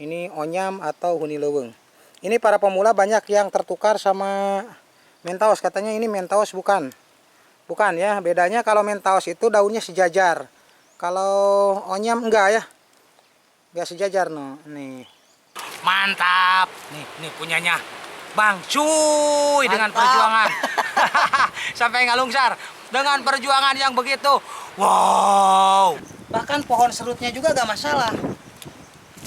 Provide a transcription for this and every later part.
Ini onyam atau huni leuweung. Ini para pemula banyak yang tertukar sama Menthaus. Katanya ini Menthaus bukan. Bukan ya, bedanya kalau Menthaus itu daunnya sejajar. Kalau onyam enggak ya. Enggak sejajar no. Nih. Mantap. Nih punyanya Bang Cuy dengan perjuangan. Sampai ngalungsar dengan perjuangan yang begitu. Wow. Bahkan pohon serutnya juga enggak masalah.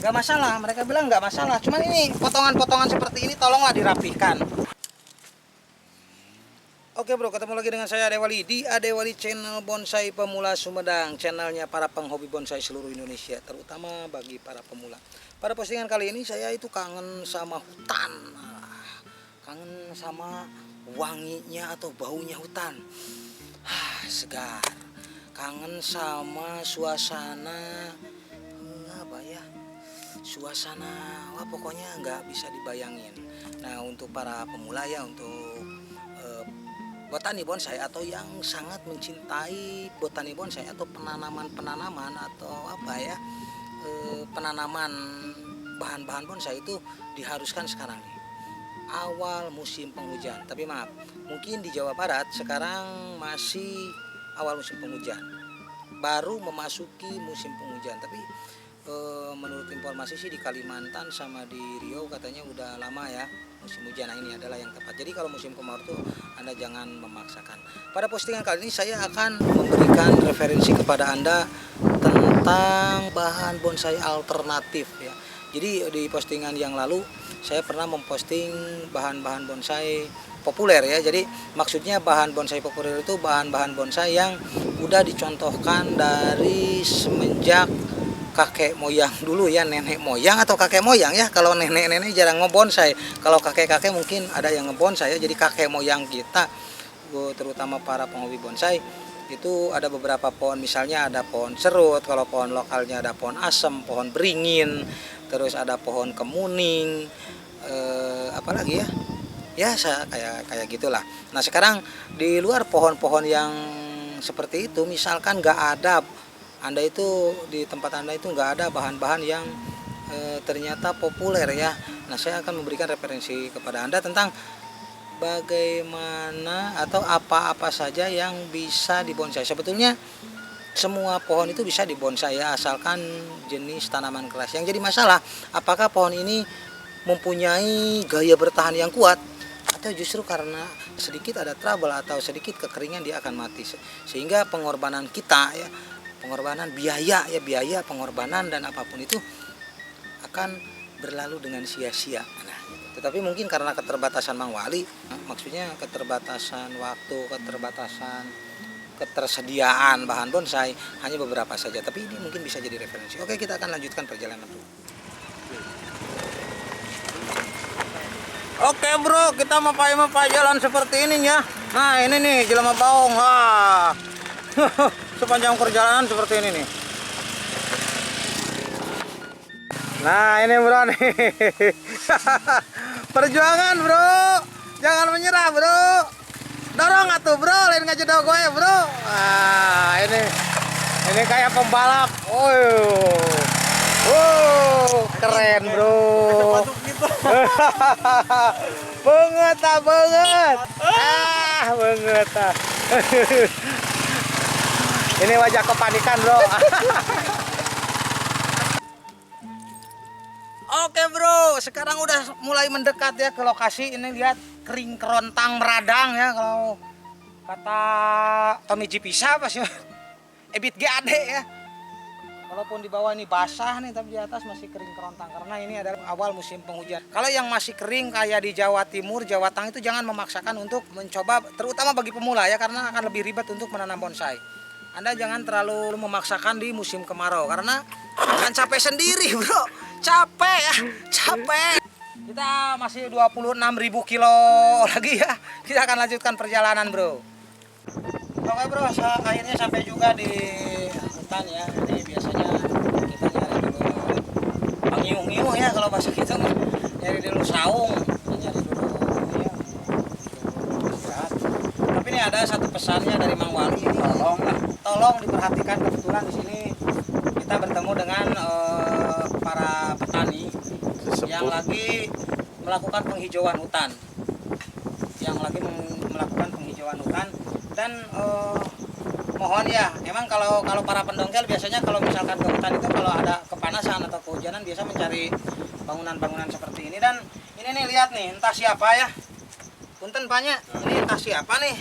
Enggak masalah, mereka bilang enggak masalah. Cuman ini potongan-potongan seperti ini tolonglah dirapihkan. Oke bro, ketemu lagi dengan saya Adewali di Adewali Channel Bonsai Pemula Sumedang. Channelnya para penghobi bonsai seluruh Indonesia, terutama bagi para pemula. Pada postingan kali ini saya itu kangen sama hutan. Kangen sama wanginya atau baunya hutan. Segar. Kangen sama suasana apa ya? Suasana pokoknya nggak bisa dibayangin. Nah, untuk para pemula ya, untuk botani bonsai atau yang sangat mencintai botani bonsai atau penanaman atau apa ya, penanaman bahan-bahan bonsai itu diharuskan sekarang nih, awal musim penghujan. Tapi maaf, mungkin di Jawa Barat sekarang masih awal musim penghujan, baru memasuki musim penghujan. Tapi menurut informasi sih di Kalimantan sama di Riau katanya udah lama ya musim hujan. Nah, ini adalah yang tepat. Jadi kalau musim kemarau tuh Anda jangan memaksakan. Pada postingan kali ini saya akan memberikan referensi kepada Anda tentang bahan bonsai alternatif ya. Jadi di postingan yang lalu saya pernah memposting bahan-bahan bonsai populer ya. Jadi maksudnya bahan bonsai populer itu bahan-bahan bonsai yang udah dicontohkan dari semenjak kakek moyang dulu ya, nenek moyang atau kakek moyang ya. Kalau nenek-nenek jarang ngebonsai, kalau kakek-kakek mungkin ada yang ngebonsai ya. Jadi kakek moyang kita, terutama para penghobi bonsai, itu ada beberapa pohon. Misalnya ada pohon serut, kalau pohon lokalnya ada pohon asem, pohon beringin, terus ada pohon kemuning, apalagi ya, kayak gitulah. Nah sekarang di luar pohon-pohon yang seperti itu, misalkan nggak ada, Anda itu di tempat Anda itu nggak ada bahan-bahan yang ternyata populer ya. Nah saya akan memberikan referensi kepada Anda tentang bagaimana atau apa-apa saja yang bisa dibonsai. Sebetulnya semua pohon itu bisa dibonsai ya, asalkan jenis tanaman keras. Yang jadi masalah, apakah pohon ini mempunyai gaya bertahan yang kuat, atau justru karena sedikit ada trouble atau sedikit kekeringan dia akan mati. Sehingga pengorbanan kita ya, pengorbanan biaya, pengorbanan dan apapun itu akan berlalu dengan sia-sia. Nah, tetapi mungkin karena keterbatasan Mang Wali, maksudnya keterbatasan waktu, ketersediaan bahan bonsai hanya beberapa saja. Tapi ini mungkin bisa jadi referensi. Oke, kita akan lanjutkan perjalanan dulu. Oke bro, kita mau jalan seperti ini ya. Nah ini nih jelema baung. Sepanjang perjalanan seperti ini nih. Nah ini bro nih. Perjuangan bro, jangan menyerah bro. Dorong atuh bro, lain ngajedok gue bro. Nah ini kayak pembalap. Keren bro. Banget. Ini wajah kepanikan bro. Oke bro, sekarang udah mulai mendekat ya ke lokasi. Ini lihat kering kerontang meradang ya, kalau kata Tommy G Pisa pas ya. Ebit GAD ya. Walaupun di bawah ini basah nih, tapi di atas masih kering kerontang karena ini adalah awal musim penghujan. Kalau yang masih kering kayak di Jawa Timur, Jawa Tengah itu jangan memaksakan untuk mencoba, terutama bagi pemula ya, karena akan lebih ribet untuk menanam bonsai. Anda jangan terlalu memaksakan di musim kemarau karena akan capek sendiri bro. Capek. Kita masih 26.000 kilo lagi ya. Kita akan lanjutkan perjalanan bro. Oke bro, akhirnya sampai juga di hutan ya. Ini biasanya kita nyari dulu pangiung-ngiung ya, kalau bahasa kita nyari dulu saung, nyari dulu ya istirahat. Tapi ini ada satu pesannya dari Mang Wali, tolong diperhatikan. Kebetulan di sini kita bertemu dengan para petani yang lagi melakukan penghijauan hutan. Dan mohon ya, emang kalau para pendongkel biasanya kalau misalkan ke hutan itu kalau ada kepanasan atau kehujanan biasa mencari bangunan-bangunan seperti ini. Dan ini nih lihat nih, entah siapa ya. Punten banyak, ini entah siapa nih.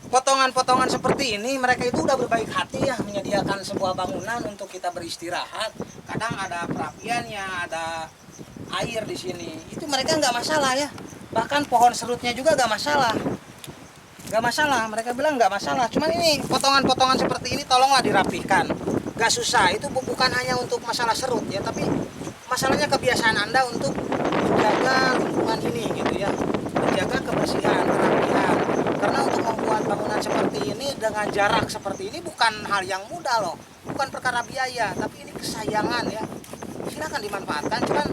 Potongan-potongan seperti ini mereka itu udah berbaik hati ya menyediakan sebuah bangunan untuk kita beristirahat. Kadang ada perapiannya, ada air di sini. Itu mereka nggak masalah ya. Bahkan pohon serutnya juga nggak masalah. Nggak masalah, mereka bilang nggak masalah. Cuman ini potongan-potongan seperti ini tolonglah dirapihkan. Nggak susah, itu bukan hanya untuk masalah serut ya, tapi masalahnya kebiasaan Anda untuk menjaga lingkungan ini gitu ya. Menjaga kebersihan, kerapihan. Karena untuk membuat bangunan seperti ini dengan jarak seperti ini bukan hal yang mudah loh. Bukan perkara biaya, tapi ini kesayangan ya. Silakan dimanfaatkan, cuman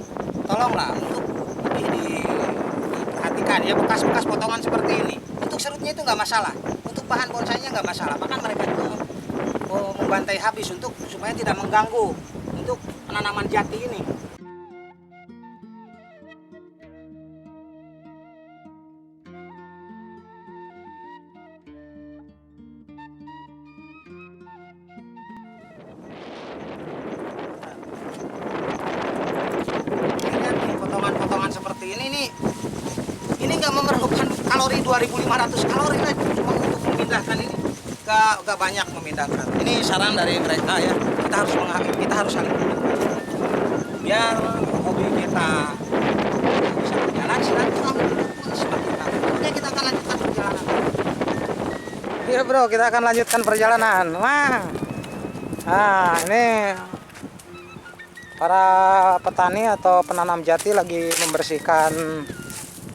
tolonglah untuk lebih diperhatikan ya bekas-bekas potongan seperti ini. Untuk serutnya itu nggak masalah, untuk bahan bonsainya nggak masalah. Bahkan mereka juga membantai habis untuk supaya tidak mengganggu untuk penanaman jati ini. Potongan-potongan seperti ini nih, ini nggak memerlukan kalori 2.500 kalori lah cuma untuk memindahkan ini, nggak banyak memindahkan. Ini saran dari mereka ya, kita harus saling biar hobi kita bisa berjalan. Silakan oke, kita akan lanjutkan perjalanan. Iya bro, kita akan lanjutkan perjalanan. Nah ini para petani atau penanam jati lagi membersihkan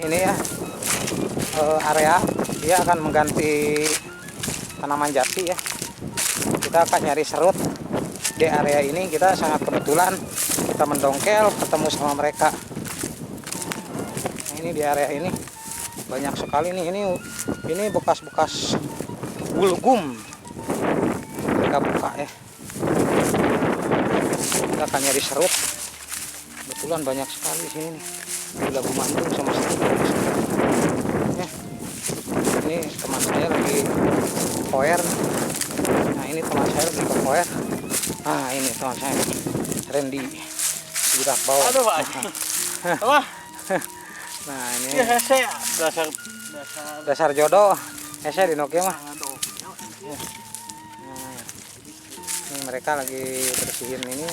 ini ya, area. Dia akan mengganti tanaman jati ya. Kita akan nyari serut di area ini. Kita sangat kebetulan kita mendongkel ketemu sama mereka. Nah, ini di area ini banyak sekali nih, ini bekas-bekas gulgum mereka buka ya. Kita akan nyari serut, kebetulan banyak sekali di sini nih, di lagu Mantung sama seperti ya. Ini teman saya lagi koer. Nah ini teman saya lagi ke koer. Nah ini teman saya Randy sudah bawa. Aduh Pak. Apa? Nah ini Ya saya dasar jodoh. Saya di Nokia mah. Ya. Nah, ini mereka lagi bersihin ini.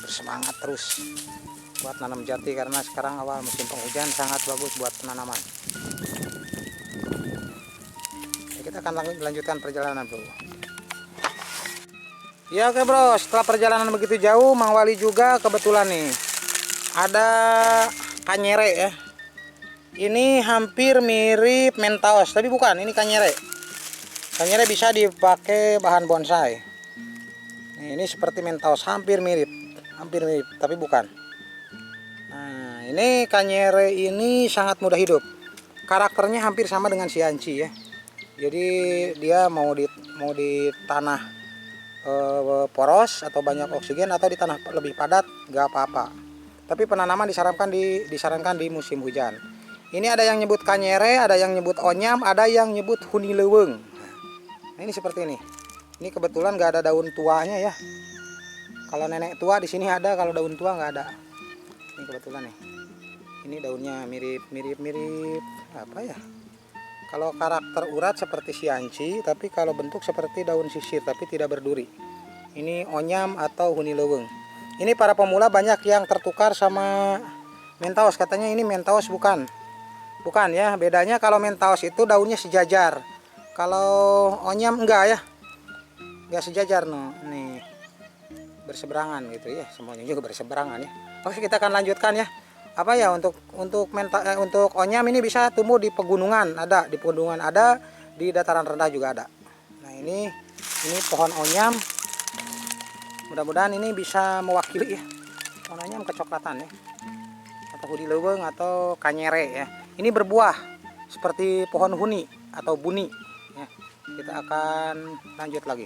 Bersemangat terus buat nanam jati karena sekarang awal musim penghujan sangat bagus buat penanaman. Ya, kita akan lanjutkan perjalanan bro. Ya oke bro, setelah perjalanan begitu jauh, Mang Wali juga kebetulan nih ada kanyere ya. Ini hampir mirip Menthaus, tapi bukan, ini kanyere. Kanyere bisa dipakai bahan bonsai. Ini seperti Menthaus, hampir mirip, tapi bukan. Nah ini kanyere ini sangat mudah hidup. Karakternya hampir sama dengan sianci ya. Jadi dia mau di tanah poros atau banyak oksigen atau di tanah lebih padat nggak apa-apa. Tapi penanaman disarankan di musim hujan. Ini ada yang nyebut kanyere, ada yang nyebut onyam, ada yang nyebut huni leweng. Nah ini seperti ini. Ini kebetulan nggak ada daun tuanya ya. Kalau nenek tua di sini ada, kalau daun tua nggak ada. Ini kebetulan nih. Ini daunnya mirip apa ya? Kalau karakter urat seperti sianci, tapi kalau bentuk seperti daun sisir tapi tidak berduri. Ini onyam atau huni leweng. Ini para pemula banyak yang tertukar sama Menthaus, katanya ini Menthaus bukan. Bukan ya, bedanya kalau Menthaus itu daunnya sejajar. Kalau onyam enggak ya. Enggak sejajar no. Nih. Berseberangan gitu ya, semuanya juga berseberangan ya. Oke, kita akan lanjutkan ya. Apa ya untuk onyam ini bisa tumbuh di pegunungan, ada di pegunungan, ada di dataran rendah juga ada. Nah, ini pohon onyam. Mudah-mudahan ini bisa mewakili ya. Pohon onyam kecoklatan ya. Atau huni leweng atau kanyere ya. Ini berbuah seperti pohon huni atau buni ya. Kita akan lanjut lagi.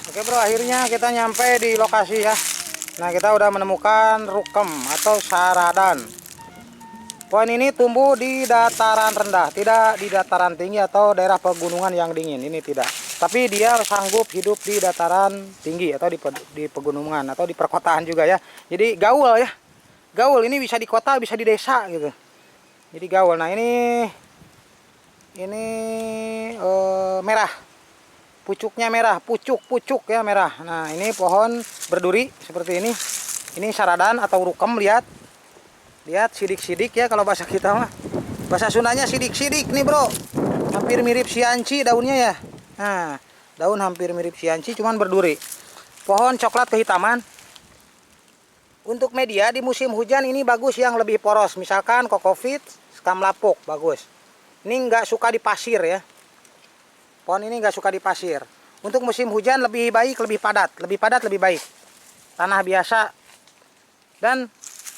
Oke bro, akhirnya kita nyampe di lokasi ya. Nah, kita udah menemukan rukem atau saradan. Pohon ini tumbuh di dataran rendah, tidak di dataran tinggi atau daerah pegunungan yang dingin. Ini tidak. Tapi dia sanggup hidup di dataran tinggi atau di pegunungan atau di perkotaan juga ya. Jadi gaul ya. Gaul ini bisa di kota, bisa di desa gitu. Jadi gaul. Nah, ini merah. Pucuknya merah, pucuk ya merah. Nah, ini pohon berduri seperti ini. Ini saradan atau rukem, lihat. Lihat sidik-sidik ya kalau bahasa kita mah. Bahasa Sundanya sidik-sidik nih, Bro. Hampir mirip sianci daunnya ya. Nah, daun hampir mirip sianci cuman berduri. Pohon coklat kehitaman. Untuk media di musim hujan ini bagus yang lebih poros. Misalkan kokofit, skam lapuk, bagus. Ini nggak suka di pasir ya. Pohon ini nggak suka di pasir. Untuk musim hujan lebih baik, lebih padat. Lebih padat, lebih baik. Tanah biasa. Dan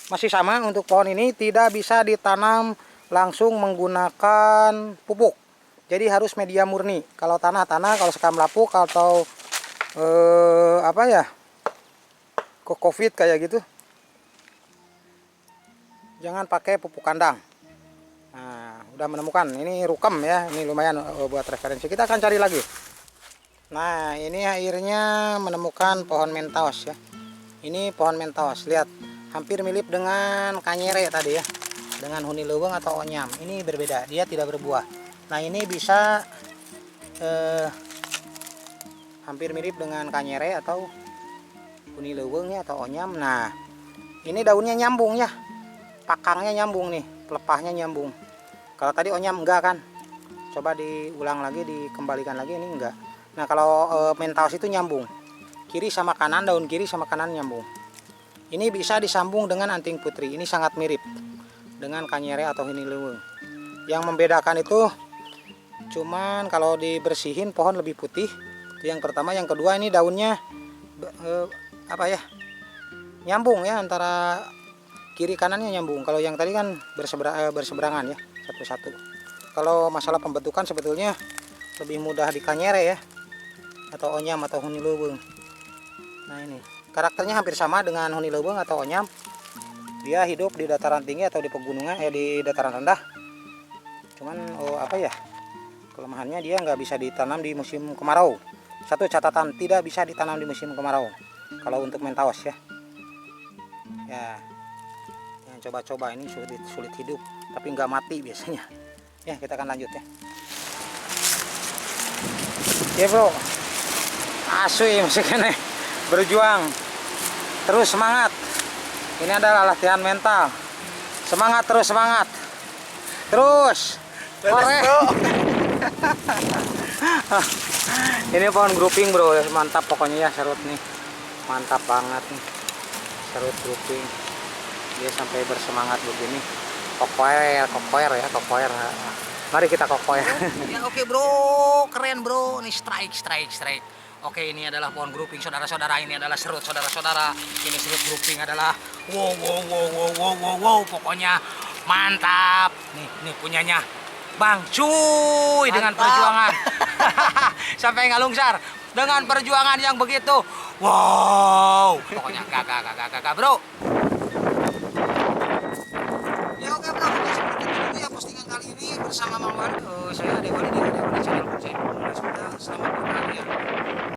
masih sama untuk pohon ini tidak bisa ditanam langsung menggunakan pupuk. Jadi harus media murni. Kalau tanah-tanah, kalau sekam lapuk atau kokofit kayak gitu, jangan pakai pupuk kandang. Nah, udah menemukan. Ini rukem ya. Ini lumayan buat referensi. Kita akan cari lagi. Nah, ini akhirnya menemukan pohon mentos ya. Ini pohon mentos. Lihat. Hampir mirip dengan kanyere tadi ya, dengan huni leuweung atau onyam. Ini berbeda, dia tidak berbuah. Nah, ini bisa hampir mirip dengan kanyere atau huni leuweung ya, atau onyam. Nah, ini daunnya nyambung ya, pakangnya nyambung nih, pelepahnya nyambung. Kalau tadi onyam enggak kan? Coba diulang lagi, dikembalikan lagi, ini enggak. Nah, kalau mentos itu nyambung, kiri sama kanan, daun kiri sama kanan nyambung. Ini bisa disambung dengan anting putri. Ini sangat mirip dengan kanyere atau huni leuweung. Yang membedakan itu cuman kalau dibersihin pohon lebih putih. Itu yang pertama. Yang kedua, ini daunnya nyambung ya, antara kiri kanannya nyambung. Kalau yang tadi kan berseberangan ya, satu-satu. Kalau masalah pembentukan sebetulnya lebih mudah di kanyere ya, atau onyam atau huni leuweung. Nah, ini karakternya hampir sama dengan huni leuweung atau onyam. Dia hidup di dataran tinggi atau di pegunungan, di dataran rendah. Cuman kelemahannya dia nggak bisa ditanam di musim kemarau. Satu catatan, tidak bisa ditanam di musim kemarau kalau untuk mentos ya. Ya, yang coba-coba ini sulit hidup, tapi nggak mati biasanya. Ya, kita akan lanjut ya. Ya, Bro. Asui masih kene berjuang. Terus semangat. Ini adalah latihan mental. Semangat, terus semangat. Terus. Kore. Ini pohon grouping, Bro. Mantap pokoknya ya, serut nih. Mantap banget nih. Serut grouping. Dia sampai bersemangat begini. Kokoer ya, kokoer. Mari kita kokoer. Ya, oke, Bro. Keren, Bro. Ini strike. Oke, ini adalah pohon grouping, saudara-saudara. Ini adalah serut, saudara-saudara. Ini serut grouping adalah wow. Pokoknya mantap. Nih punyanya Bang Cuy dengan perjuangan. Sampai ngalungsar dengan perjuangan yang begitu. Wow. Pokoknya gak, Bro. Ya, oke, Bro. Seperti itu ya postingan kali ini bersama Mang Wan. Saya Ade Wali di channel Bonsai Pemula Sumedang. Selamat berkarya.